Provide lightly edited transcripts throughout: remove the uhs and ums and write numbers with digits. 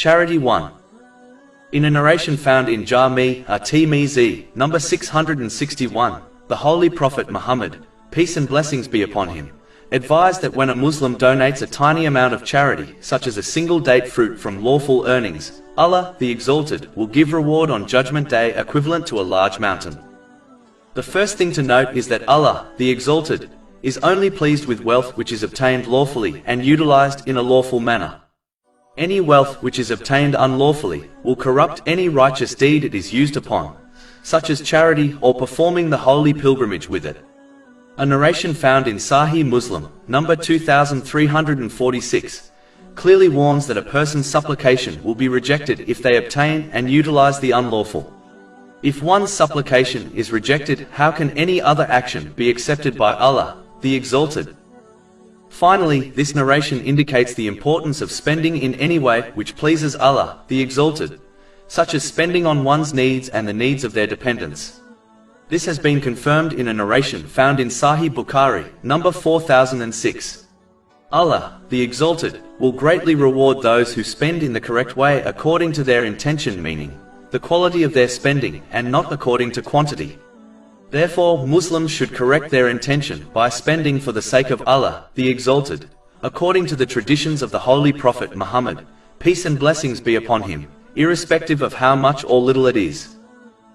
Charity 1. In a narration found in Jami' at-Tirmizi, number 661, the Holy Prophet Muhammad, peace and blessings be upon him, advised that when a Muslim donates a tiny amount of charity, such as a single date fruit from lawful earnings, Allah, the Exalted, will give reward on Judgment Day equivalent to a large mountain. The first thing to note is that Allah, the Exalted, is only pleased with wealth which is obtained lawfully and utilized in a lawful manner. Any wealth which is obtained unlawfully will corrupt any righteous deed it is used upon, such as charity or performing the holy pilgrimage with it. A narration found in Sahih Muslim, number 2346, clearly warns that a person's supplication will be rejected if they obtain and utilize the unlawful. If one's supplication is rejected, how can any other action be accepted by Allah, the Exalted? Finally, this narration indicates the importance of spending in any way which pleases Allah, the Exalted, such as spending on one's needs and the needs of their dependents. This has been confirmed in a narration found in Sahih Bukhari, number 4006. Allah, the Exalted, will greatly reward those who spend in the correct way according to their intention, meaning the quality of their spending and not according to quantity. Therefore, Muslims should correct their intention by spending for the sake of Allah, the Exalted, according to the traditions of the Holy Prophet Muhammad, peace and blessings be upon him, irrespective of how much or little it is.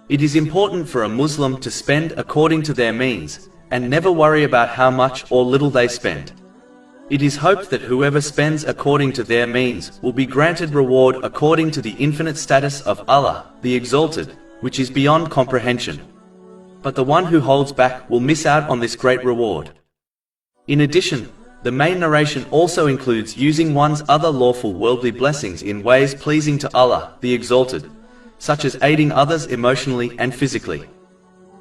It is important for a Muslim to spend according to their means, and never worry about how much or little they spend. It is hoped that whoever spends according to their means will be granted reward according to the infinite status of Allah, the Exalted, which is beyond comprehension. But the one who holds back will miss out on this great reward. In addition, the main narration also includes using one's other lawful worldly blessings in ways pleasing to Allah, the Exalted, such as aiding others emotionally and physically.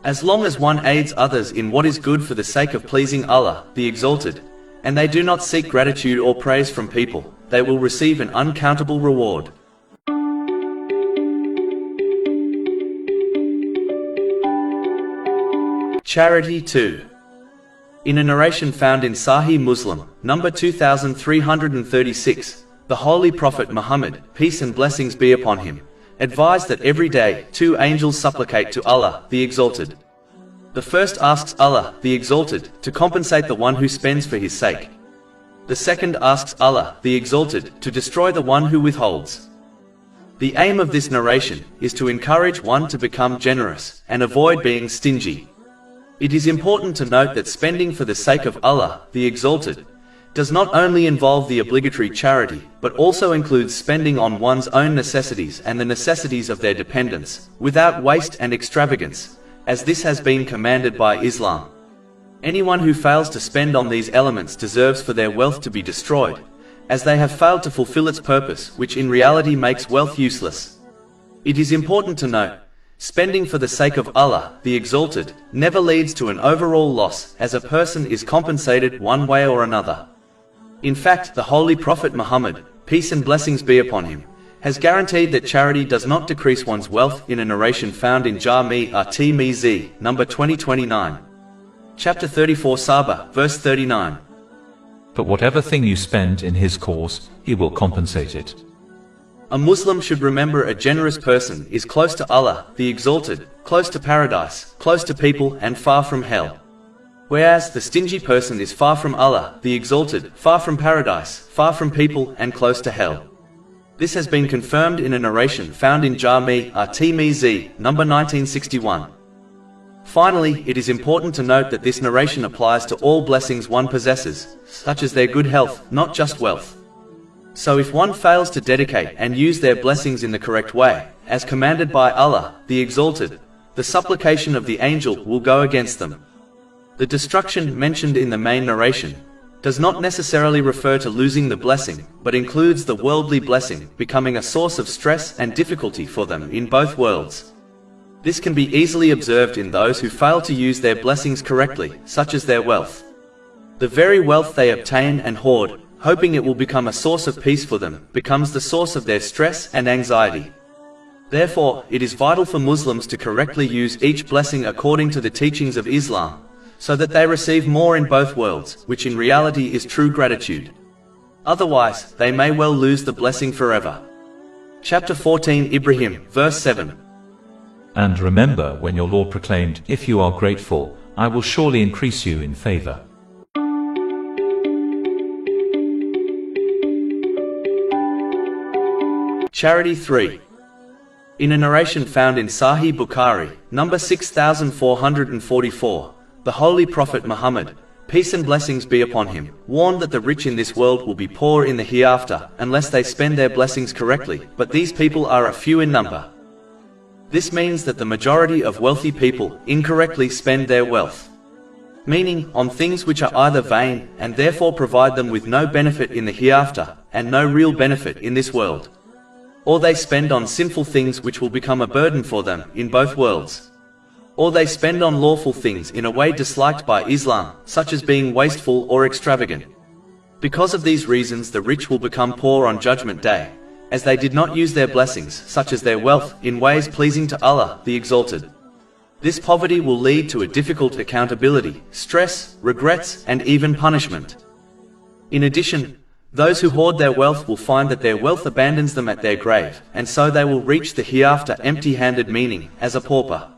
As long as one aids others in what is good for the sake of pleasing Allah, the Exalted, and they do not seek gratitude or praise from people, they will receive an uncountable reward. Charity 2. In a narration found in Sahih Muslim, number 2336, the Holy Prophet Muhammad, peace and blessings be upon him, advised that every day 2 angels supplicate to Allah, the Exalted. The first asks Allah, the Exalted, to compensate the one who spends for his sake. The second asks Allah, the Exalted, to destroy the one who withholds. The aim of this narration is to encourage one to become generous and avoid being stingy. It is important to note that spending for the sake of Allah, the Exalted, does not only involve the obligatory charity, but also includes spending on one's own necessities and the necessities of their dependents, without waste and extravagance, as this has been commanded by Islam. Anyone who fails to spend on these elements deserves for their wealth to be destroyed, as they have failed to fulfill its purpose, which in reality makes wealth useless. It is important to note, spending for the sake of Allah, the Exalted, never leads to an overall loss, as a person is compensated one way or another. In fact, the Holy Prophet Muhammad, peace and blessings be upon him, has guaranteed that charity does not decrease one's wealth in a narration found in Jami' at-Tirmizi, number 2029. Chapter 34 Saba, verse 39. But whatever thing you spend in his cause, he will compensate it. A Muslim should remember a generous person is close to Allah, the Exalted, close to paradise, close to people, and far from hell. Whereas the stingy person is far from Allah, the Exalted, far from paradise, far from people, and close to hell. This has been confirmed in a narration found in Jami' at-Tirmizi, number 1961. Finally, it is important to note that this narration applies to all blessings one possesses, such as their good health, not just wealth. So if one fails to dedicate and use their blessings in the correct way, as commanded by Allah, the Exalted, the supplication of the angel will go against them. The destruction mentioned in the main narration does not necessarily refer to losing the blessing, but includes the worldly blessing becoming a source of stress and difficulty for them in both worlds. This can be easily observed in those who fail to use their blessings correctly, such as their wealth. The very wealth they obtain and hoard, hoping it will become a source of peace for them, becomes the source of their stress and anxiety. Therefore, it is vital for Muslims to correctly use each blessing according to the teachings of Islam, so that they receive more in both worlds, which in reality is true gratitude. Otherwise, they may well lose the blessing forever. Chapter 14 Ibrahim, verse 7. And remember when your Lord proclaimed, "If you are grateful, I will surely increase you in favor." Charity 3. In a narration found in Sahih Bukhari, number 6444, the Holy Prophet Muhammad, peace and blessings be upon him, warned that the rich in this world will be poor in the hereafter, unless they spend their blessings correctly, but these people are a few in number. This means that the majority of wealthy people incorrectly spend their wealth, meaning on things which are either vain and therefore provide them with no benefit in the hereafter, and no real benefit in this world. Or they spend on sinful things which will become a burden for them in both worlds. Or they spend on lawful things in a way disliked by Islam, such as being wasteful or extravagant. Because of these reasons the rich will become poor on Judgment Day, as they did not use their blessings, such as their wealth, in ways pleasing to Allah, the Exalted. This poverty will lead to a difficult accountability, stress, regrets, and even punishment. In addition, those who hoard their wealth will find that their wealth abandons them at their grave, and so they will reach the hereafter empty-handed, meaning as a pauper.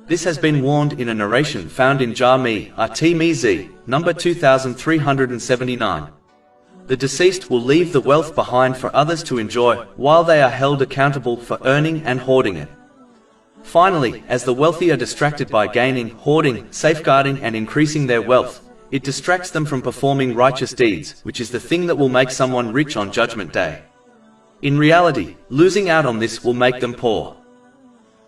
This has been warned in a narration found in Jami' at-Tirmizi, number 2379. The deceased will leave the wealth behind for others to enjoy, while they are held accountable for earning and hoarding it. Finally, as the wealthy are distracted by gaining, hoarding, safeguarding and increasing their wealth, it distracts them from performing righteous deeds, which is the thing that will make someone rich on Judgment Day. In reality, losing out on this will make them poor.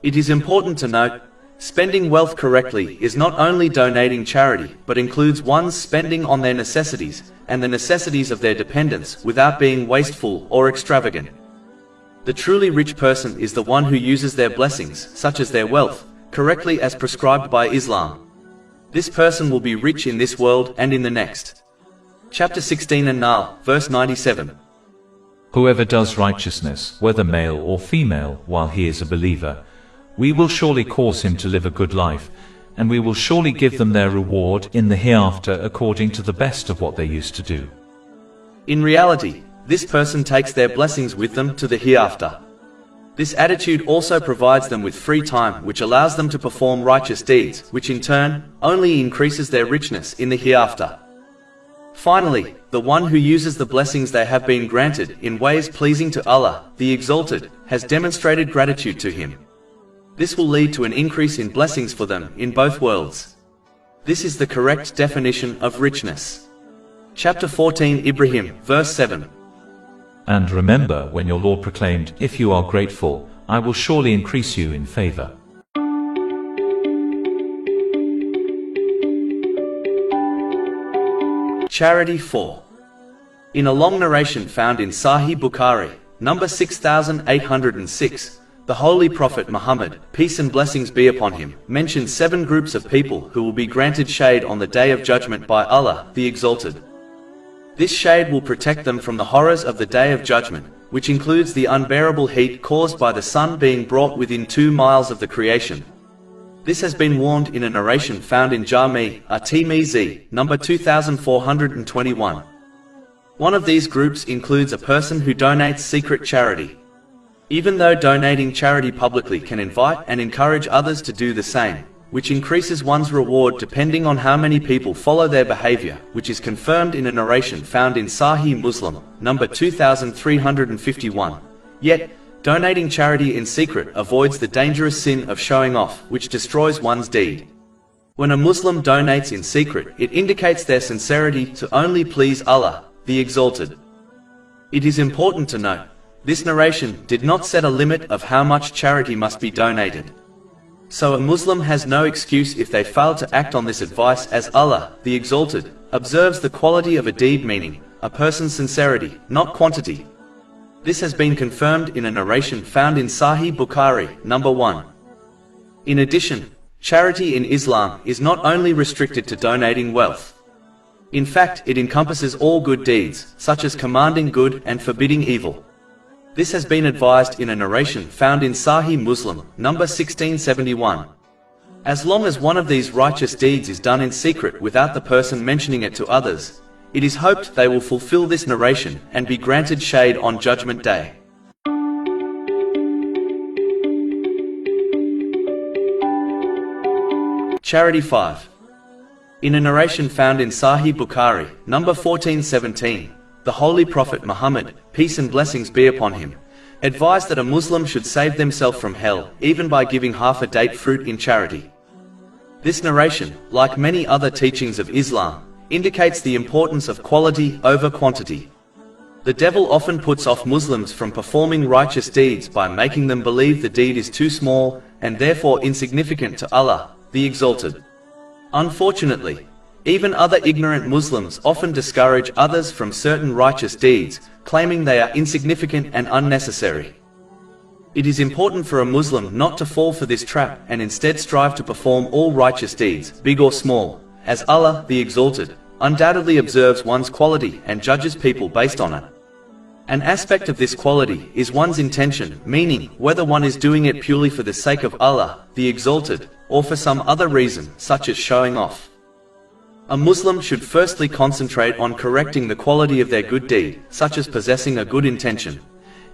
It is important to note, spending wealth correctly is not only donating charity, but includes one's spending on their necessities, and the necessities of their dependents, without being wasteful or extravagant. The truly rich person is the one who uses their blessings, such as their wealth, correctly as prescribed by Islam. This person will be rich in this world and in the next. Chapter 16 An-Nahl, verse 97. Whoever does righteousness, whether male or female, while he is a believer, we will surely cause him to live a good life, and we will surely give them their reward in the hereafter according to the best of what they used to do. In reality, this person takes their blessings with them to the hereafter. This attitude also provides them with free time, which allows them to perform righteous deeds, which in turn only increases their richness in the hereafter. Finally, the one who uses the blessings they have been granted in ways pleasing to Allah, the Exalted, has demonstrated gratitude to Him. This will lead to an increase in blessings for them in both worlds. This is the correct definition of richness. Chapter 14 Ibrahim, verse 7. And remember when your Lord proclaimed, "If you are grateful, I will surely increase you in favor." Charity 4. In a long narration found in Sahih Bukhari, number 6806, the Holy Prophet Muhammad, peace and blessings be upon him, mentioned 7 groups of people who will be granted shade on the Day of Judgment by Allah, the Exalted. This shade will protect them from the horrors of the Day of Judgment, which includes the unbearable heat caused by the sun being brought within 2 miles of the creation. This has been warned in a narration found in Jami' at-Tirmizi, number 2421. One of these groups includes a person who donates secret charity. Even though donating charity publicly can invite and encourage others to do the same, which increases one's reward depending on how many people follow their behavior, which is confirmed in a narration found in Sahih Muslim, number 2351. Yet, donating charity in secret avoids the dangerous sin of showing off, which destroys one's deed. When a Muslim donates in secret, it indicates their sincerity to only please Allah, the Exalted. It is important to note, this narration did not set a limit of how much charity must be donated. So a Muslim has no excuse if they fail to act on this advice, as Allah, the Exalted, observes the quality of a deed, meaning a person's sincerity, not quantity. This has been confirmed in a narration found in Sahih Bukhari, number 1. In addition, charity in Islam is not only restricted to donating wealth. In fact, it encompasses all good deeds, such as commanding good and forbidding evil. This has been advised in a narration found in Sahih Muslim, number 1671. As long as one of these righteous deeds is done in secret without the person mentioning it to others, it is hoped they will fulfill this narration and be granted shade on Judgment Day. Charity 5. In a narration found in Sahih Bukhari, number 1417, the Holy Prophet Muhammad, peace and blessings be upon him, advised that a Muslim should save themselves from hell, even by giving half a date fruit in charity. This narration, like many other teachings of Islam, indicates the importance of quality over quantity. The devil often puts off Muslims from performing righteous deeds by making them believe the deed is too small and therefore insignificant to Allah, the Exalted. Unfortunately, even other ignorant Muslims often discourage others from certain righteous deeds, claiming they are insignificant and unnecessary. It is important for a Muslim not to fall for this trap and instead strive to perform all righteous deeds, big or small, as Allah, the Exalted, undoubtedly observes one's quality and judges people based on it. An aspect of this quality is one's intention, meaning whether one is doing it purely for the sake of Allah, the Exalted, or for some other reason, such as showing off. A Muslim should firstly concentrate on correcting the quality of their good deed, such as possessing a good intention,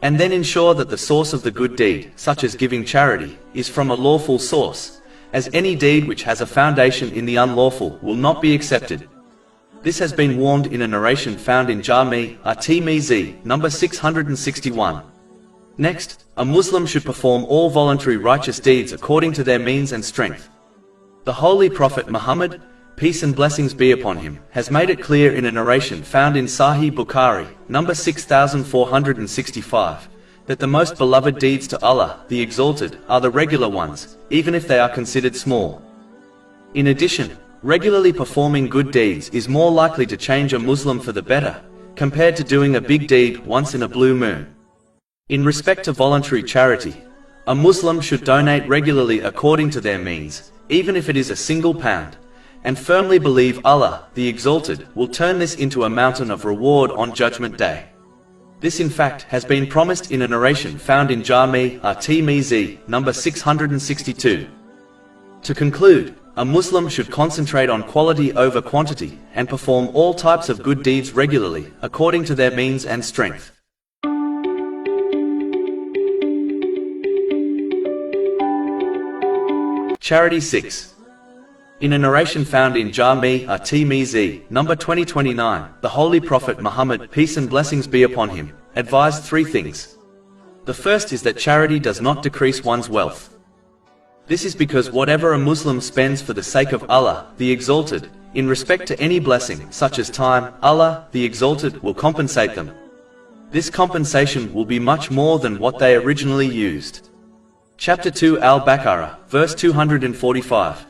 and then ensure that the source of the good deed, such as giving charity, is from a lawful source, as any deed which has a foundation in the unlawful will not be accepted. This has been warned in a narration found in Jami' at-Tirmizi, number 661. Next, a Muslim should perform all voluntary righteous deeds according to their means and strength. The Holy Prophet Muhammad, peace and blessings be upon him, has made it clear in a narration found in Sahih Bukhari, number 6465, that the most beloved deeds to Allah, the Exalted, are the regular ones, even if they are considered small. In addition, regularly performing good deeds is more likely to change a Muslim for the better, compared to doing a big deed once in a blue moon. In respect to voluntary charity, a Muslim should donate regularly according to their means, even if it is a single pound, and firmly believe Allah, the Exalted, will turn this into a mountain of reward on Judgment Day. This in fact has been promised in a narration found in Jami' at-Tirmizi, number 662. To conclude, a Muslim should concentrate on quality over quantity, and perform all types of good deeds regularly, according to their means and strength. Charity 6. In a narration found in Jami' at-Tirmizi, number 2029, the Holy Prophet Muhammad, peace and blessings be upon him, advised three things. The first is that charity does not decrease one's wealth. This is because whatever a Muslim spends for the sake of Allah, the Exalted, in respect to any blessing, such as time, Allah, the Exalted, will compensate them. This compensation will be much more than what they originally used. Chapter 2 Al-Baqarah, verse 245.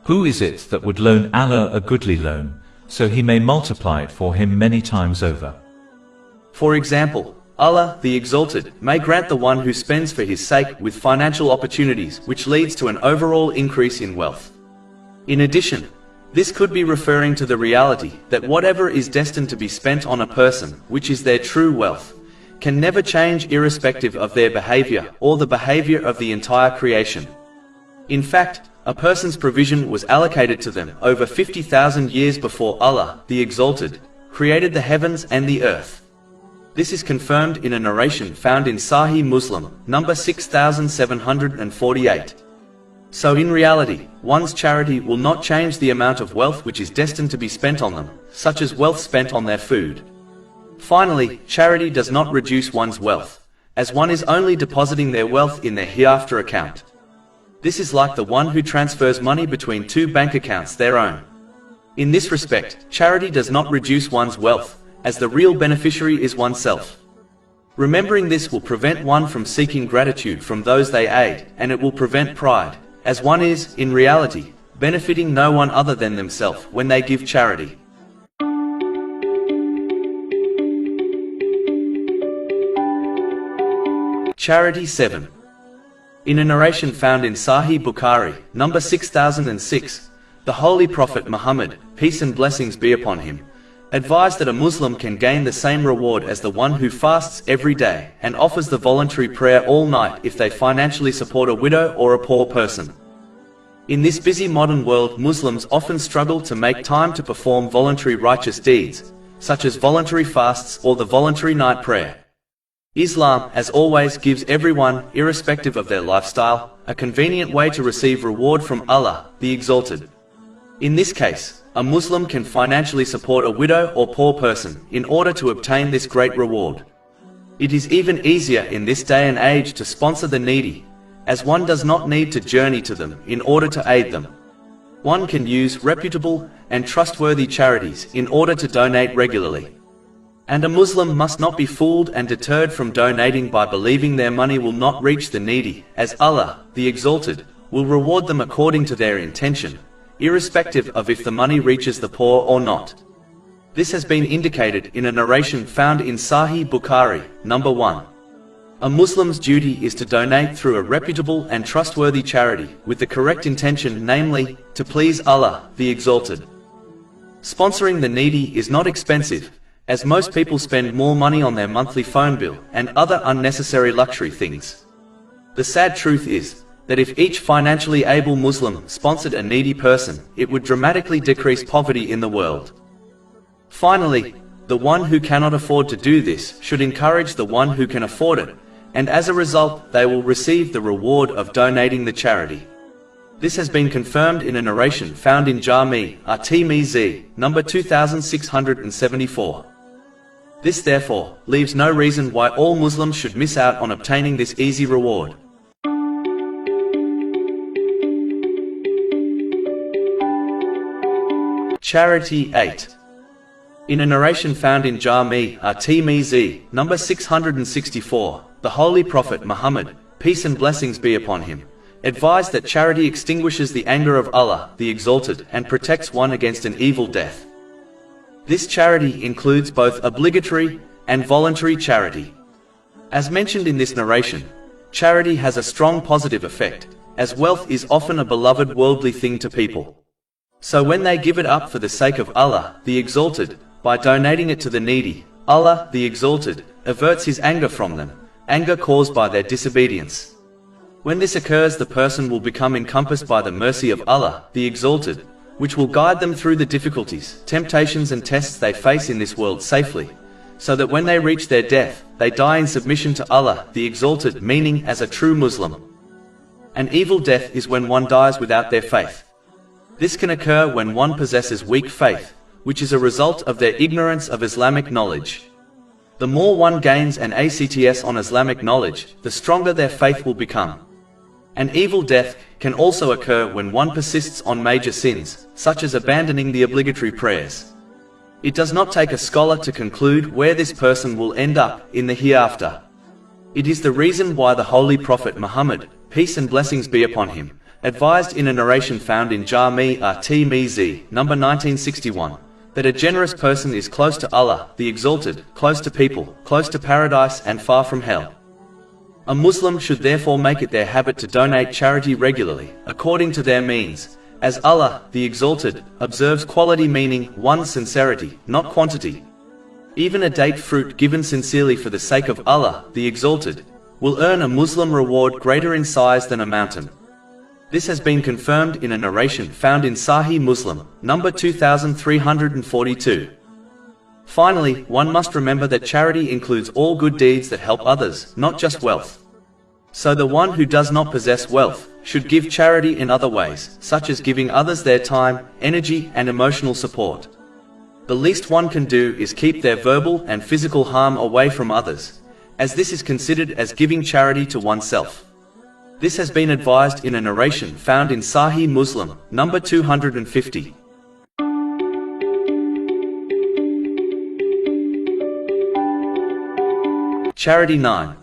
Who is it that would loan Allah a goodly loan, so he may multiply it for him many times over? For example, Allah, the Exalted, may grant the one who spends for his sake with financial opportunities, which leads to an overall increase in wealth. In addition, this could be referring to the reality that whatever is destined to be spent on a person, which is their true wealth, can never change irrespective of their behavior or the behavior of the entire creation. In fact, a person's provision was allocated to them over 50,000 years before Allah, the Exalted, created the heavens and the earth. This is confirmed in a narration found in Sahih Muslim, number 6748. So in reality, one's charity will not change the amount of wealth which is destined to be spent on them, such as wealth spent on their food. Finally, charity does not reduce one's wealth, as one is only depositing their wealth in their hereafter account. This is like the one who transfers money between two bank accounts their own. In this respect, charity does not reduce one's wealth, as the real beneficiary is oneself. Remembering this will prevent one from seeking gratitude from those they aid, and it will prevent pride, as one is, in reality, benefiting no one other than themselves when they give charity. Charity 7. In a narration found in Sahih Bukhari, number 6006, the Holy Prophet Muhammad, peace and blessings be upon him, advised that a Muslim can gain the same reward as the one who fasts every day and offers the voluntary prayer all night if they financially support a widow or a poor person. In this busy modern world, Muslims often struggle to make time to perform voluntary righteous deeds, such as voluntary fasts or the voluntary night prayer. Islam, as always, gives everyone, irrespective of their lifestyle, a convenient way to receive reward from Allah, the Exalted. In this case, a Muslim can financially support a widow or poor person in order to obtain this great reward. It is even easier in this day and age to sponsor the needy, as one does not need to journey to them in order to aid them. One can use reputable and trustworthy charities in order to donate regularly. And a Muslim must not be fooled and deterred from donating by believing their money will not reach the needy, as Allah, the Exalted, will reward them according to their intention, irrespective of if the money reaches the poor or not. This has been indicated in a narration found in Sahih Bukhari, number 1. A Muslim's duty is to donate through a reputable and trustworthy charity with the correct intention, namely, to please Allah, the Exalted. Sponsoring the needy is not expensive, as most people spend more money on their monthly phone bill and other unnecessary luxury things. The sad truth is that if each financially able Muslim sponsored a needy person, it would dramatically decrease poverty in the world. Finally, the one who cannot afford to do this should encourage the one who can afford it, and as a result they will receive the reward of donating the charity. This has been confirmed in a narration found in Jami' at-Tirmidhi, number 2674. This therefore leaves no reason why all Muslims should miss out on obtaining this easy reward. Charity 8. In a narration found in Jami' at-Tirmidhi, number 664, the Holy Prophet Muhammad, peace and blessings be upon him, advised that charity extinguishes the anger of Allah, the Exalted, and protects one against an evil death. This charity includes both obligatory and voluntary charity. As mentioned in this narration, charity has a strong positive effect, as wealth is often a beloved worldly thing to people. So when they give it up for the sake of Allah, the Exalted, by donating it to the needy, Allah, the Exalted, averts his anger from them, anger caused by their disobedience. When this occurs, the person will become encompassed by the mercy of Allah, the Exalted, which will guide them through the difficulties, temptations and tests they face in this world safely, so that when they reach their death, they die in submission to Allah, the Exalted, meaning as a true Muslim. An evil death is when one dies without their faith. This can occur when one possesses weak faith, which is a result of their ignorance of Islamic knowledge. The more one gains an acts on Islamic knowledge, the stronger their faith will become. An evil death can also occur when one persists on major sins, such as abandoning the obligatory prayers. It does not take a scholar to conclude where this person will end up in the hereafter. It is the reason why the Holy Prophet Muhammad, peace and blessings be upon him, advised in a narration found in Jami' at-Tirmidhi, number 1961, that a generous person is close to Allah, the Exalted, close to people, close to paradise and far from hell. A Muslim should therefore make it their habit to donate charity regularly, according to their means, as Allah, the Exalted, observes quality, meaning one's sincerity, not quantity. Even a date fruit given sincerely for the sake of Allah, the Exalted, will earn a Muslim reward greater in size than a mountain. This has been confirmed in a narration found in Sahih Muslim, number 2342. Finally, one must remember that charity includes all good deeds that help others, not just wealth. So the one who does not possess wealth should give charity in other ways, such as giving others their time, energy, and emotional support. The least one can do is keep their verbal and physical harm away from others, as this is considered as giving charity to oneself. This has been advised in a narration found in Sahih Muslim, number 250. Charity 9.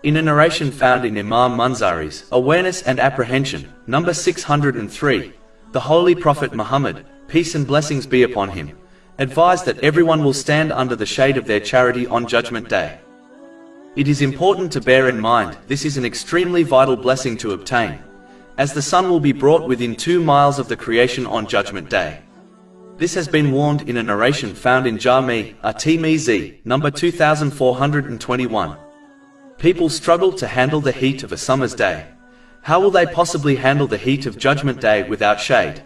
In a narration found in Imam Munzari's Awareness and Apprehension, number 603, the Holy Prophet Muhammad, peace and blessings be upon him, advised that everyone will stand under the shade of their charity on Judgment Day. It is important to bear in mind this is an extremely vital blessing to obtain, as the sun will be brought within 2 miles of the creation on Judgment Day. This has been warned in a narration found in Jami' at-Tirmidhi, number 2421. People struggle to handle the heat of a summer's day. How will they possibly handle the heat of Judgment Day without shade?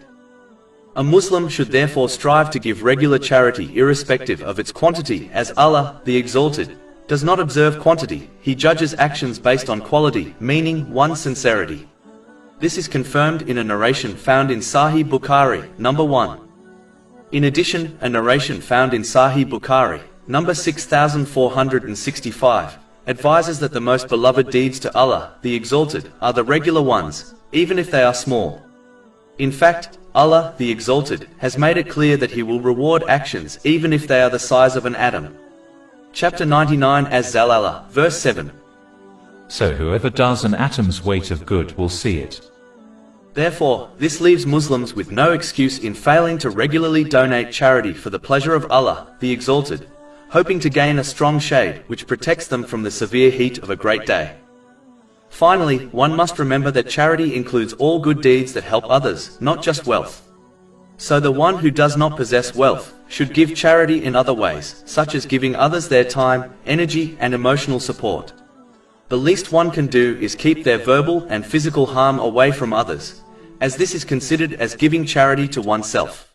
A Muslim should therefore strive to give regular charity irrespective of its quantity, as Allah, the Exalted, does not observe quantity, he judges actions based on quality, meaning one's sincerity. This is confirmed in a narration found in Sahih Bukhari, number 1. In addition, a narration found in Sahih Bukhari, number 6465, advises that the most beloved deeds to Allah, the Exalted, are the regular ones, even if they are small. In fact, Allah, the Exalted, has made it clear that He will reward actions even if they are the size of an atom. Chapter 99 Az-Zalala, verse 7. So whoever does an atom's weight of good will see it. Therefore, this leaves Muslims with no excuse in failing to regularly donate charity for the pleasure of Allah, the Exalted, hoping to gain a strong shade which protects them from the severe heat of a great day. Finally, one must remember that charity includes all good deeds that help others, not just wealth. So the one who does not possess wealth should give charity in other ways, such as giving others their time, energy, and emotional support. The least one can do is keep their verbal and physical harm away from others, as this is considered as giving charity to oneself.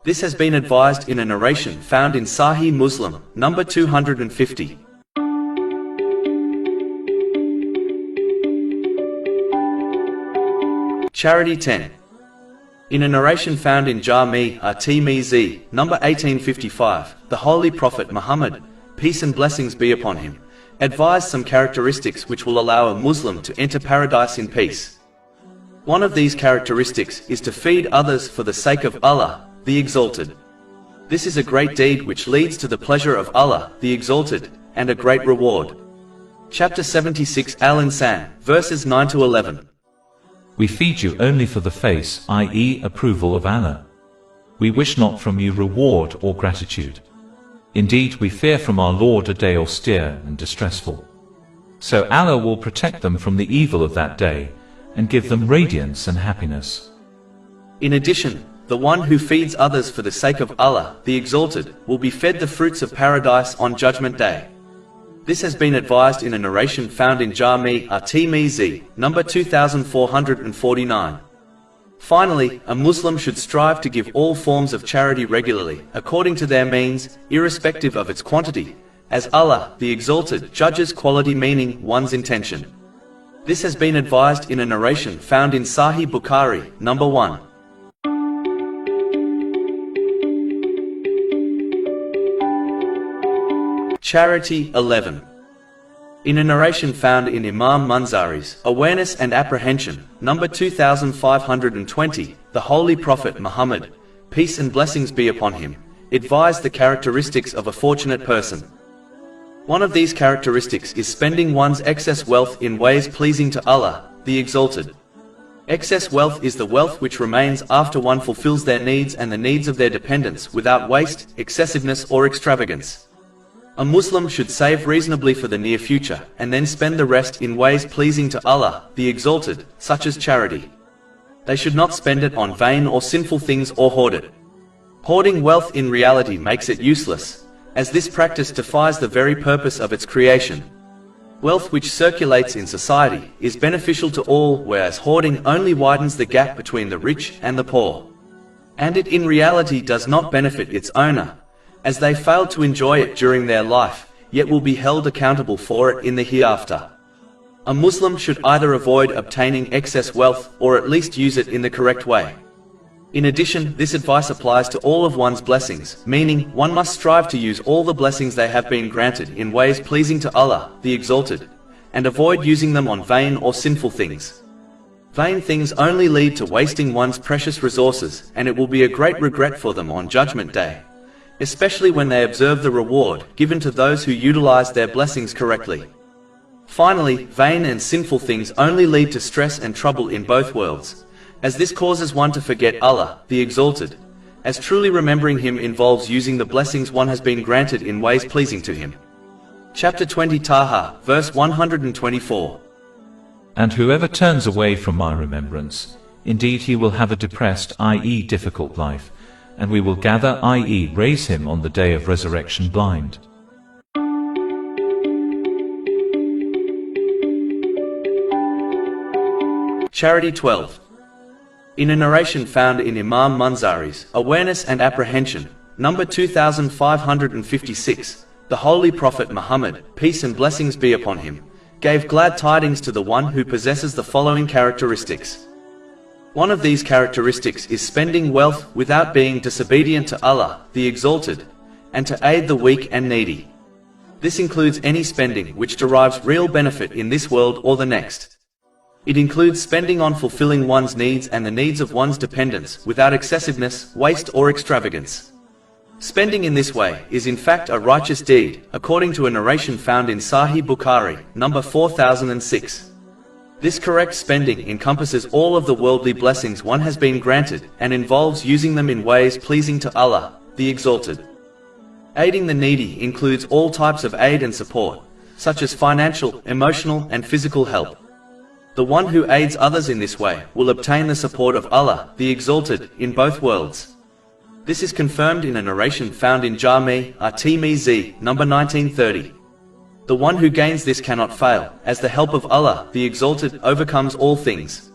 This has been advised in a narration found in Sahih Muslim, number 250. Charity 10. In a narration found in Jami' at-Tirmidhi, number 1855, the Holy Prophet Muhammad, peace and blessings be upon him, advised some characteristics which will allow a Muslim to enter paradise in peace. One of these characteristics is to feed others for the sake of Allah, the Exalted. This is a great deed which leads to the pleasure of Allah, the Exalted, and a great reward. Chapter 76 Al-Insan, verses 9 to 11. We feed you only for the face, i.e., approval of Allah. We wish not from you reward or gratitude. Indeed, we fear from our Lord a day austere and distressful. So Allah will protect them from the evil of that day, and give them radiance and happiness. In addition, the one who feeds others for the sake of Allah, the Exalted, will be fed the fruits of paradise on Judgment Day. This has been advised in a narration found in Jami' at-Tirmidhi, number 2449. Finally, a Muslim should strive to give all forms of charity regularly, according to their means, irrespective of its quantity, as Allah, the Exalted, judges quality, meaning one's intention. This has been advised in a narration found in Sahih Bukhari, number 1. Charity 11. In a narration found in Imam Munzari's Awareness and Apprehension, number 2520, the Holy Prophet Muhammad, peace and blessings be upon him, advised the characteristics of a fortunate person. One of these characteristics is spending one's excess wealth in ways pleasing to Allah, the Exalted. Excess wealth is the wealth which remains after one fulfills their needs and the needs of their dependents without waste, excessiveness or extravagance. A Muslim should save reasonably for the near future, and then spend the rest in ways pleasing to Allah, the Exalted, such as charity. They should not spend it on vain or sinful things or hoard it. Hoarding wealth in reality makes it useless, as this practice defies the very purpose of its creation. Wealth which circulates in society is beneficial to all, whereas hoarding only widens the gap between the rich and the poor. And it in reality does not benefit its owner, as they failed to enjoy it during their life, yet will be held accountable for it in the hereafter. A Muslim should either avoid obtaining excess wealth or at least use it in the correct way. In addition, this advice applies to all of one's blessings, meaning one must strive to use all the blessings they have been granted in ways pleasing to Allah, the Exalted, and avoid using them on vain or sinful things. Vain things only lead to wasting one's precious resources, and it will be a great regret for them on Judgment Day, especially when they observe the reward given to those who utilize their blessings correctly. Finally, vain and sinful things only lead to stress and trouble in both worlds, as this causes one to forget Allah, the Exalted, as truly remembering Him involves using the blessings one has been granted in ways pleasing to Him. Chapter 20 Taha, verse 124. And whoever turns away from my remembrance, indeed he will have a depressed, i.e. difficult life, and we will gather, i.e. raise him on the day of resurrection blind. Charity 12. In a narration found in Imam Munzari's Awareness and Apprehension, number 2556, the Holy Prophet Muhammad, peace and blessings be upon him, gave glad tidings to the one who possesses the following characteristics. One of these characteristics is spending wealth without being disobedient to Allah, the Exalted, and to aid the weak and needy. This includes any spending which derives real benefit in this world or the next. It includes spending on fulfilling one's needs and the needs of one's dependents without excessiveness, waste or extravagance. Spending in this way is in fact a righteous deed, according to a narration found in Sahih Bukhari, number 4006. This correct spending encompasses all of the worldly blessings one has been granted and involves using them in ways pleasing to Allah, the Exalted. Aiding the needy includes all types of aid and support, such as financial, emotional, and physical help. The one who aids others in this way will obtain the support of Allah, the Exalted, in both worlds. This is confirmed in a narration found in Jami' at-Tirmidhi, number 1930. The one who gains this cannot fail, as the help of Allah, the Exalted, overcomes all things.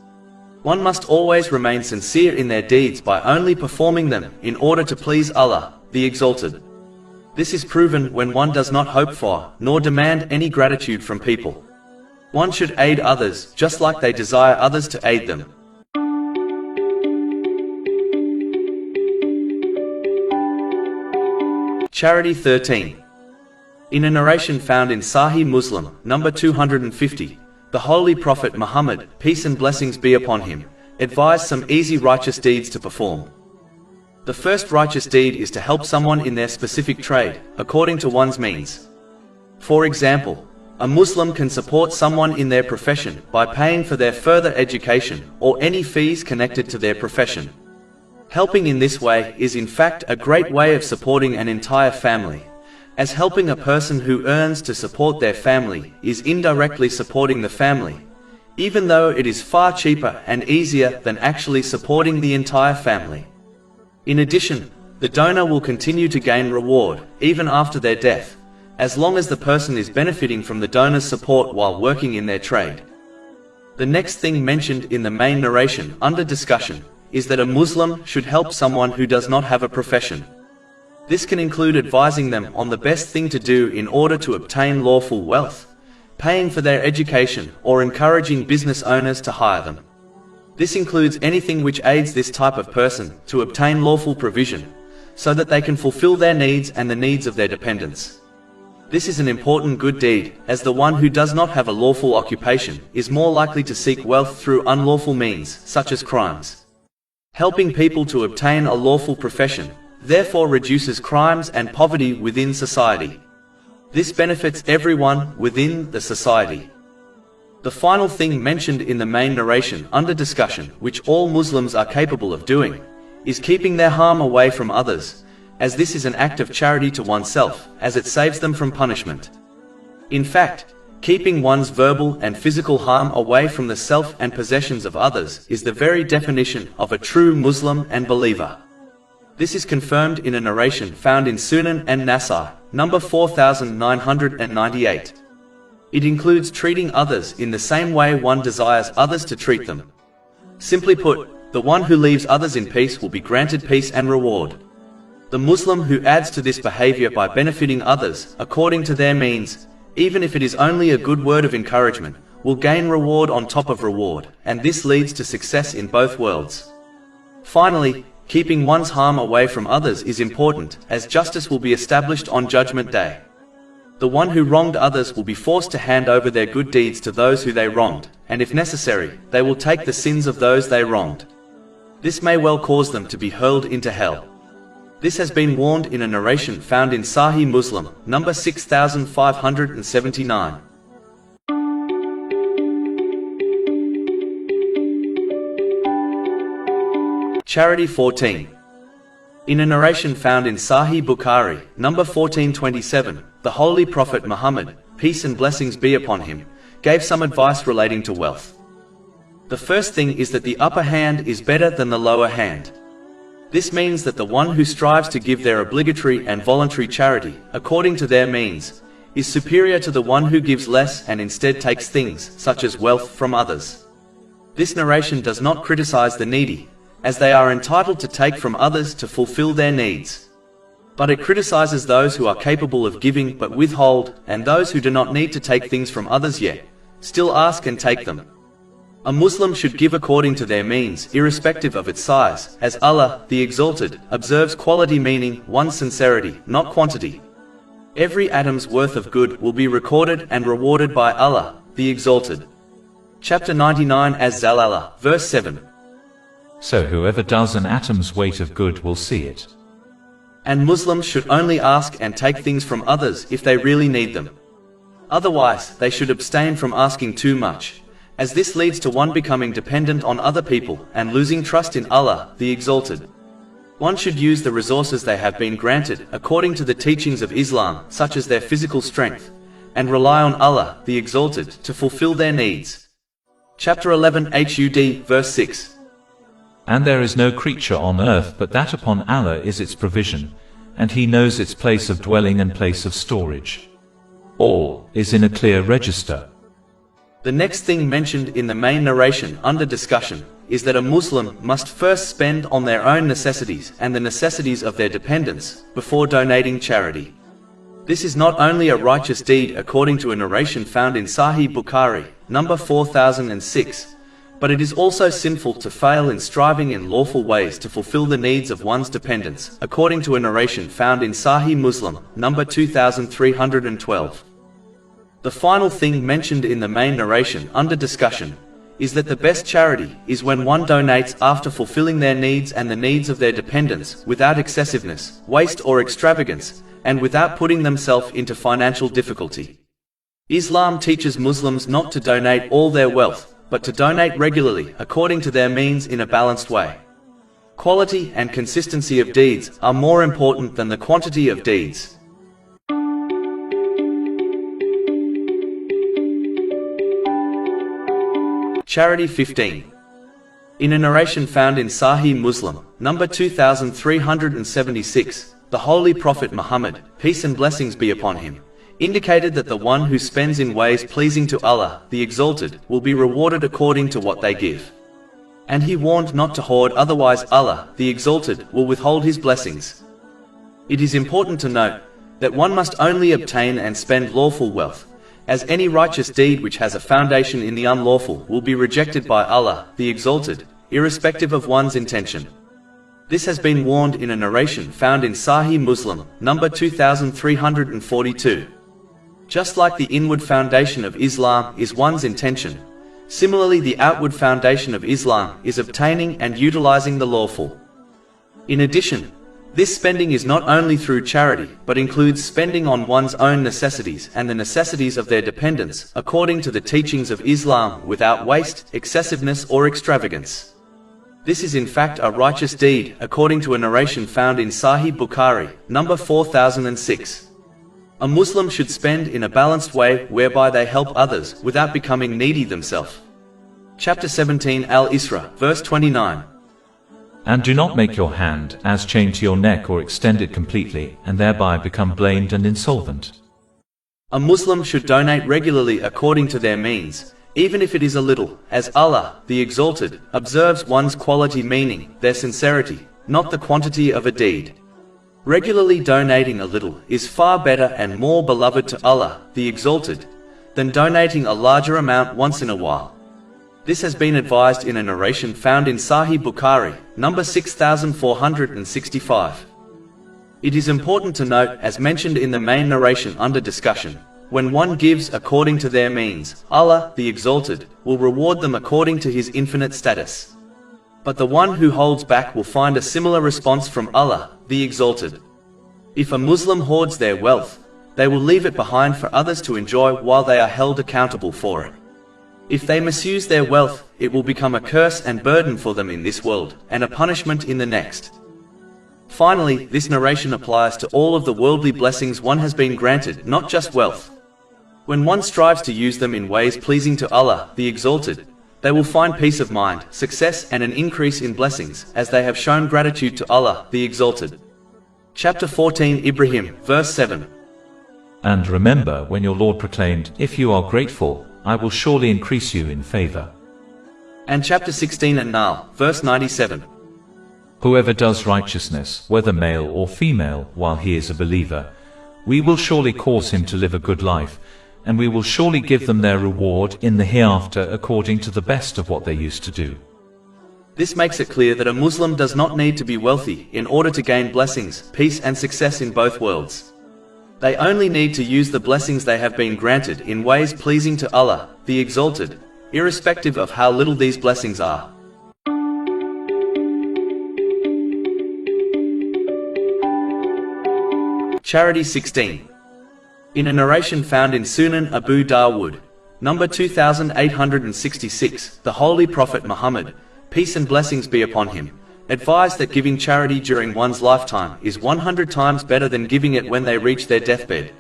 One must always remain sincere in their deeds by only performing them in order to please Allah, the Exalted. This is proven when one does not hope for, nor demand any gratitude from people. One should aid others, just like they desire others to aid them. Charity 13. In a narration found in Sahih Muslim, number 250, the Holy Prophet Muhammad, peace and blessings be upon him, advised some easy righteous deeds to perform. The first righteous deed is to help someone in their specific trade, according to one's means. For example, a Muslim can support someone in their profession by paying for their further education or any fees connected to their profession. Helping in this way is in fact a great way of supporting an entire family, as helping a person who earns to support their family is indirectly supporting the family, even though it is far cheaper and easier than actually supporting the entire family. In addition, the donor will continue to gain reward, even after their death, as long as the person is benefiting from the donor's support while working in their trade. The next thing mentioned in the main narration under discussion is that a Muslim should help someone who does not have a profession. This can include advising them on the best thing to do in order to obtain lawful wealth, paying for their education, or encouraging business owners to hire them. This includes anything which aids this type of person to obtain lawful provision, so that they can fulfill their needs and the needs of their dependents. This is an important good deed, as the one who does not have a lawful occupation is more likely to seek wealth through unlawful means, such as crimes. Helping people to obtain a lawful profession, therefore reduces crimes and poverty within society. This benefits everyone within the society. The final thing mentioned in the main narration under discussion, which all Muslims are capable of doing, is keeping their harm away from others, as this is an act of charity to oneself, as it saves them from punishment. In fact, keeping one's verbal and physical harm away from the self and possessions of others is the very definition of a true Muslim and believer. This is confirmed in a narration found in Sunan and Nasai, number 4998. It includes treating others in the same way one desires others to treat them. Simply put, the one who leaves others in peace will be granted peace and reward. The Muslim who adds to this behavior by benefiting others according to their means, even if it is only a good word of encouragement, will gain reward on top of reward, and this leads to success in both worlds. Finally, keeping one's harm away from others is important, as justice will be established on Judgment Day. The one who wronged others will be forced to hand over their good deeds to those who they wronged, and if necessary, they will take the sins of those they wronged. This may well cause them to be hurled into hell. This has been warned in a narration found in Sahih Muslim, number 6579. Charity 14. In a narration found in Sahih Bukhari, number 1427, the Holy Prophet Muhammad, peace and blessings be upon him, gave some advice relating to wealth. The first thing is that the upper hand is better than the lower hand. This means that the one who strives to give their obligatory and voluntary charity, according to their means, is superior to the one who gives less and instead takes things, such as wealth, from others. This narration does not criticize the needy, as they are entitled to take from others to fulfill their needs. But it criticizes those who are capable of giving but withhold, and those who do not need to take things from others yet still ask and take them. A Muslim should give according to their means, irrespective of its size, as Allah, the Exalted, observes quality, meaning one's sincerity, not quantity. Every atom's worth of good will be recorded and rewarded by Allah, the Exalted. Chapter 99 Az-Zalala, verse 7. So whoever does an atom's weight of good will see it. And Muslims should only ask and take things from others if they really need them. Otherwise, they should abstain from asking too much, as this leads to one becoming dependent on other people and losing trust in Allah, the Exalted. One should use the resources they have been granted according to the teachings of Islam, such as their physical strength, and rely on Allah, the Exalted, to fulfill their needs. Chapter 11 Hud, verse 6. And there is no creature on earth but that upon Allah is its provision, and He knows its place of dwelling and place of storage. All is in a clear register. The next thing mentioned in the main narration under discussion is that a Muslim must first spend on their own necessities and the necessities of their dependents before donating charity. This is not only a righteous deed according to a narration found in Sahih Bukhari, number 4006, but it is also sinful to fail in striving in lawful ways to fulfill the needs of one's dependents, according to a narration found in Sahih Muslim, number 2312. The final thing mentioned in the main narration under discussion is that the best charity is when one donates after fulfilling their needs and the needs of their dependents without excessiveness, waste or extravagance, and without putting themselves into financial difficulty. Islam teaches Muslims not to donate all their wealth, but to donate regularly according to their means in a balanced way. Quality and consistency of deeds are more important than the quantity of deeds. Charity 15. In a narration found in Sahih Muslim, number 2376, the Holy Prophet Muhammad, peace and blessings be upon him, indicated that the one who spends in ways pleasing to Allah, the Exalted, will be rewarded according to what they give. And he warned not to hoard, otherwise Allah, the Exalted, will withhold his blessings. It is important to note that one must only obtain and spend lawful wealth, as any righteous deed which has a foundation in the unlawful will be rejected by Allah, the Exalted, irrespective of one's intention. This has been warned in a narration found in Sahih Muslim, number 2342. Just like the inward foundation of Islam is one's intention, similarly the outward foundation of Islam is obtaining and utilizing the lawful. In addition, this spending is not only through charity, but includes spending on one's own necessities and the necessities of their dependents, according to the teachings of Islam, without waste, excessiveness or extravagance. This is in fact a righteous deed, according to a narration found in Sahih Bukhari, number 4006. A Muslim should spend in a balanced way whereby they help others without becoming needy themselves. Chapter 17 Al-Isra, verse 29. And do not make your hand as chained to your neck or extend it completely, and thereby become blamed and insolvent. A Muslim should donate regularly according to their means, even if it is a little, as Allah, the Exalted, observes one's quality, meaning their sincerity, not the quantity of a deed. Regularly donating a little is far better and more beloved to Allah, the Exalted, than donating a larger amount once in a while. This has been advised in a narration found in Sahih Bukhari, number 6465. It is important to note, as mentioned in the main narration under discussion, when one gives according to their means, Allah, the Exalted, will reward them according to His infinite status. But the one who holds back will find a similar response from Allah, the Exalted. If a Muslim hoards their wealth, they will leave it behind for others to enjoy while they are held accountable for it. If they misuse their wealth, it will become a curse and burden for them in this world, and a punishment in the next. Finally, this narration applies to all of the worldly blessings one has been granted, not just wealth. When one strives to use them in ways pleasing to Allah, the Exalted, they will find peace of mind, success and an increase in blessings, as they have shown gratitude to Allah, the Exalted. Chapter 14 Ibrahim, verse 7. And remember when your Lord proclaimed, "If you are grateful, I will surely increase you in favor." And chapter 16 An-Nahl, verse 97. Whoever does righteousness, whether male or female, while he is a believer, we will surely cause him to live a good life, and we will surely give them their reward in the hereafter according to the best of what they used to do. This makes it clear that a Muslim does not need to be wealthy in order to gain blessings, peace and success in both worlds. They only need to use the blessings they have been granted in ways pleasing to Allah, the Exalted, irrespective of how little these blessings are. Charity 16. In a narration found in Sunan Abu Dawood, number 2866, the Holy Prophet Muhammad, peace and blessings be upon him, advised that giving charity during one's lifetime is 100 times better than giving it when they reach their deathbed.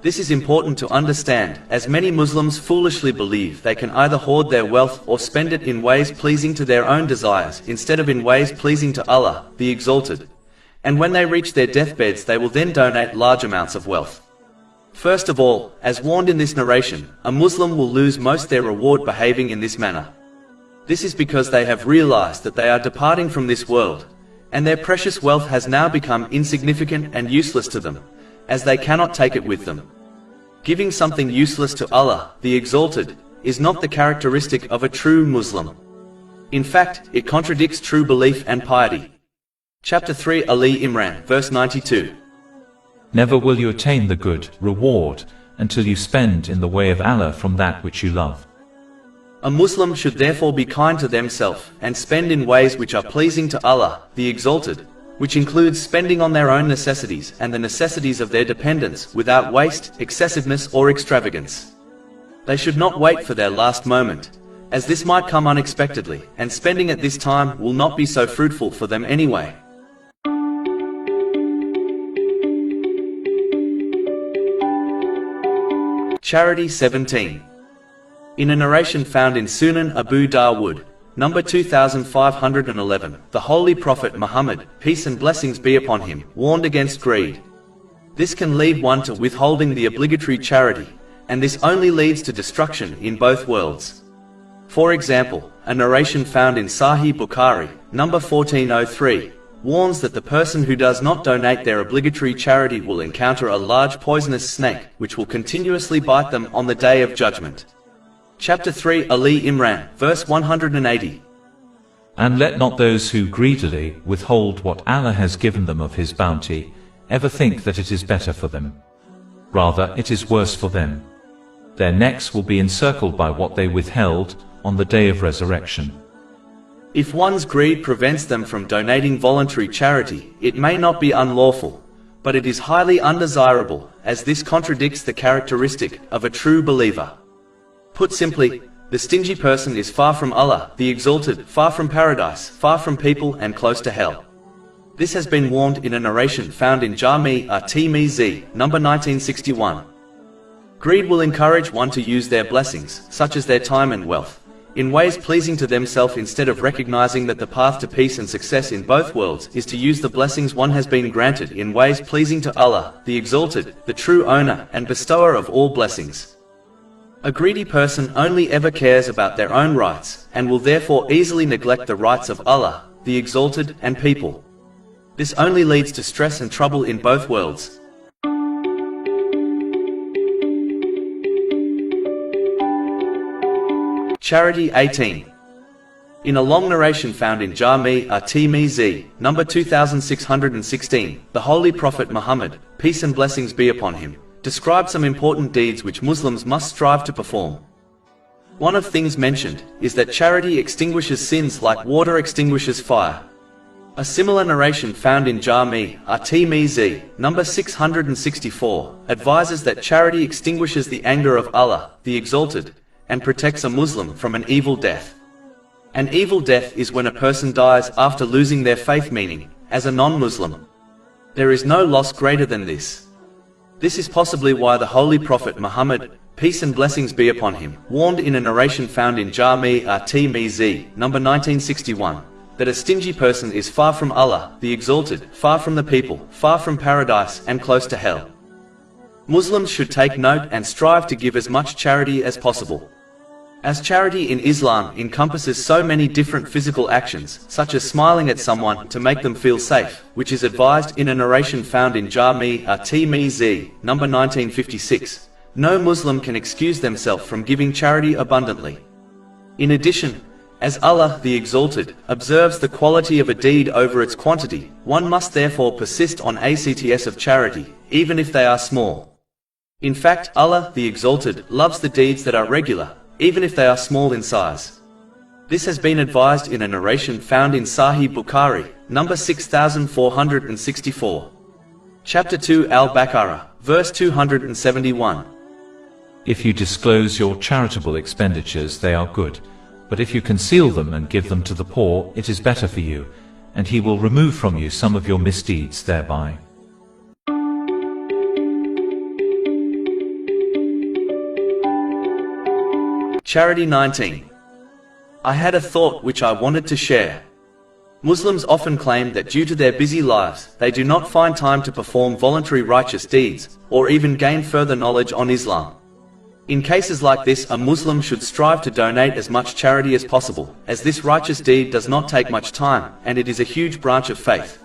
This is important to understand, as many Muslims foolishly believe they can either hoard their wealth or spend it in ways pleasing to their own desires instead of in ways pleasing to Allah, the Exalted. And when they reach their deathbeds they will then donate large amounts of wealth. First of all, as warned in this narration, a Muslim will lose most their reward behaving in this manner. This is because they have realized that they are departing from this world, and their precious wealth has now become insignificant and useless to them, as they cannot take it with them. Giving something useless to Allah, the Exalted, is not the characteristic of a true Muslim. In fact, it contradicts true belief and piety. Chapter 3 Ali Imran, verse 92. Never will you attain the good reward until you spend in the way of Allah from that which you love. A Muslim should therefore be kind to themselves and spend in ways which are pleasing to Allah, the Exalted, which includes spending on their own necessities and the necessities of their dependents without waste, excessiveness or extravagance. They should not wait for their last moment, as this might come unexpectedly, and spending at this time will not be so fruitful for them anyway. Charity 17. In a narration found in Sunan Abu Dawood, number 2511, the Holy Prophet Muhammad, peace and blessings be upon him, warned against greed. This can lead one to withholding the obligatory charity, and this only leads to destruction in both worlds. For example, a narration found in Sahih Bukhari, number 1403, warns that the person who does not donate their obligatory charity will encounter a large poisonous snake which will continuously bite them on the Day of Judgment. Chapter 3 Ali Imran, verse 180. And let not those who greedily withhold what Allah has given them of His bounty ever think that it is better for them. Rather, it is worse for them. Their necks will be encircled by what they withheld on the day of resurrection. If one's greed prevents them from donating voluntary charity, it may not be unlawful, but it is highly undesirable, as this contradicts the characteristic of a true believer. Put simply, the stingy person is far from Allah, the Exalted, far from paradise, far from people and close to hell. This has been warned in a narration found in Jami' at-Tirmizi, number 1961. Greed will encourage one to use their blessings, such as their time and wealth, in ways pleasing to themselves instead of recognizing that the path to peace and success in both worlds is to use the blessings one has been granted in ways pleasing to Allah, the Exalted, the true owner and bestower of all blessings. A greedy person only ever cares about their own rights, and will therefore easily neglect the rights of Allah, the Exalted, and people. This only leads to stress and trouble in both worlds. Charity 18. In a long narration found in Jami' at-Tirmizi, number 2616, the Holy Prophet Muhammad, peace and blessings be upon him, described some important deeds which Muslims must strive to perform. One of things mentioned is that charity extinguishes sins like water extinguishes fire. A similar narration found in Jami' at-Tirmizi, number 664, advises that charity extinguishes the anger of Allah, the Exalted, and protects a Muslim from an evil death. An evil death is when a person dies after losing their faith, meaning, as a non-Muslim. There is no loss greater than this. This is possibly why the Holy Prophet Muhammad, peace and blessings be upon him, warned in a narration found in Jami' at-Tirmizi, number 1961, that a stingy person is far from Allah, the Exalted, far from the people, far from paradise, and close to hell. Muslims should take note and strive to give as much charity as possible. As charity in Islam encompasses so many different physical actions, such as smiling at someone to make them feel safe, which is advised in a narration found in Jami' at-Tirmidhi, number 1956, no Muslim can excuse themselves from giving charity abundantly. In addition, as Allah the Exalted observes the quality of a deed over its quantity, one must therefore persist on acts of charity, even if they are small. In fact, Allah the Exalted loves the deeds that are regular, even if they are small in size. This has been advised in a narration found in Sahih Bukhari, number 6464. Chapter 2 Al-Baqarah, verse 271. If you disclose your charitable expenditures, they are good. But if you conceal them and give them to the poor, it is better for you, and He will remove from you some of your misdeeds thereby. Charity 19. I had a thought which I wanted to share. Muslims often claim that due to their busy lives, they do not find time to perform voluntary righteous deeds, or even gain further knowledge on Islam. In cases like this, a Muslim should strive to donate as much charity as possible, as this righteous deed does not take much time, and it is a huge branch of faith.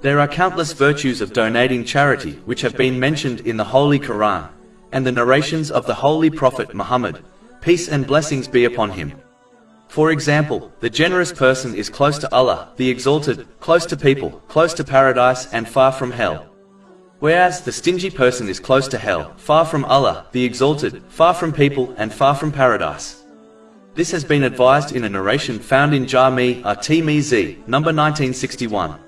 There are countless virtues of donating charity which have been mentioned in the Holy Quran, and the narrations of the Holy Prophet Muhammad, peace and blessings be upon him. For example, the generous person is close to Allah, the Exalted, close to people, close to paradise and far from hell. Whereas the stingy person is close to hell, far from Allah, the Exalted, far from people and far from paradise. This has been advised in a narration found in Jami' at-Tirmidhi, number 1961.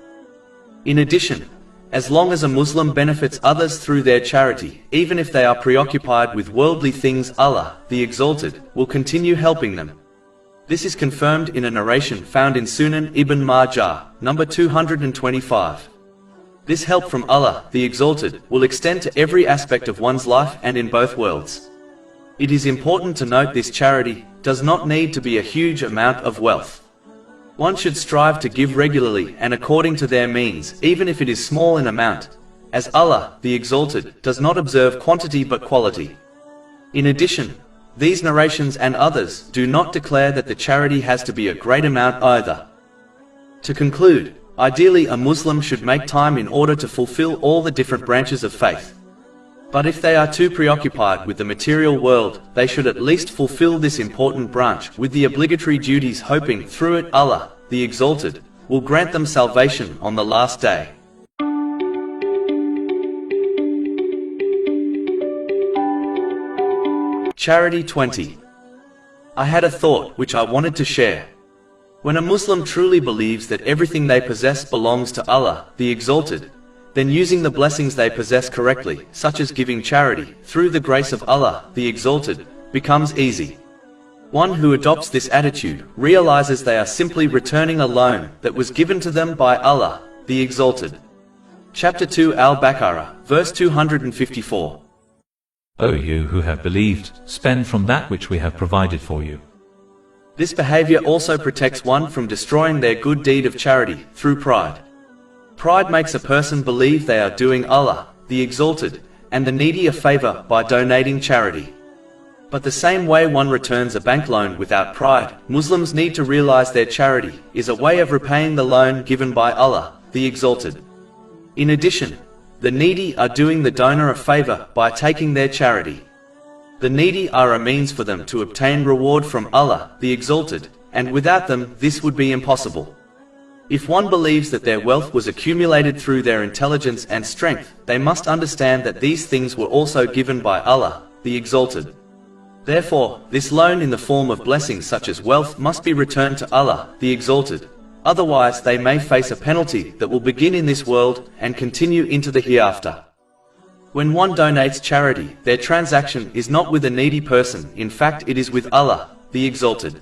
In addition, as long as a Muslim benefits others through their charity, even if they are preoccupied with worldly things, Allah, the Exalted, will continue helping them. This is confirmed in a narration found in Sunan Ibn Majah, number 225. This help from Allah, the Exalted, will extend to every aspect of one's life and in both worlds. It is important to note this charity does not need to be a huge amount of wealth. One should strive to give regularly and according to their means, even if it is small in amount, as Allah, the Exalted, does not observe quantity but quality. In addition, these narrations and others do not declare that the charity has to be a great amount either. To conclude, ideally a Muslim should make time in order to fulfill all the different branches of faith. But if they are too preoccupied with the material world, they should at least fulfill this important branch with the obligatory duties, hoping through it Allah, the Exalted, will grant them salvation on the last day. Charity 20. I had a thought which I wanted to share. When a Muslim truly believes that everything they possess belongs to Allah, the Exalted, then using the blessings they possess correctly, such as giving charity, through the grace of Allah, the Exalted, becomes easy. One who adopts this attitude realizes they are simply returning a loan that was given to them by Allah, the Exalted. Chapter 2 Al-Baqarah, verse 254. O you who have believed, spend from that which we have provided for you. This behavior also protects one from destroying their good deed of charity through pride. Pride makes a person believe they are doing Allah, the Exalted, and the needy a favor by donating charity. But the same way one returns a bank loan without pride, Muslims need to realize their charity is a way of repaying the loan given by Allah, the Exalted. In addition, the needy are doing the donor a favor by taking their charity. The needy are a means for them to obtain reward from Allah, the Exalted, and without them this would be impossible. If one believes that their wealth was accumulated through their intelligence and strength, they must understand that these things were also given by Allah, the Exalted. Therefore, this loan in the form of blessings such as wealth must be returned to Allah, the Exalted. Otherwise they may face a penalty that will begin in this world and continue into the hereafter. When one donates charity, their transaction is not with a needy person, in fact it is with Allah, the Exalted.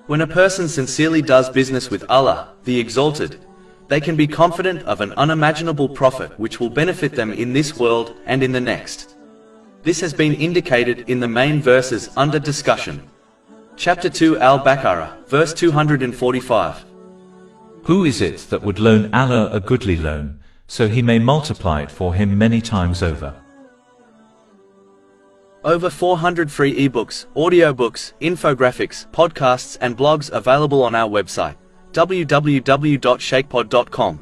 When a person sincerely does business with Allah, the Exalted, they can be confident of an unimaginable profit which will benefit them in this world and in the next. This has been indicated in the main verses under discussion. Chapter 2 Al-Baqarah, verse 245. Who is it that would loan Allah a goodly loan, so He may multiply it for him many times over? Over 400 free ebooks, audiobooks, infographics, podcasts and blogs available on our website, www.shakepod.com.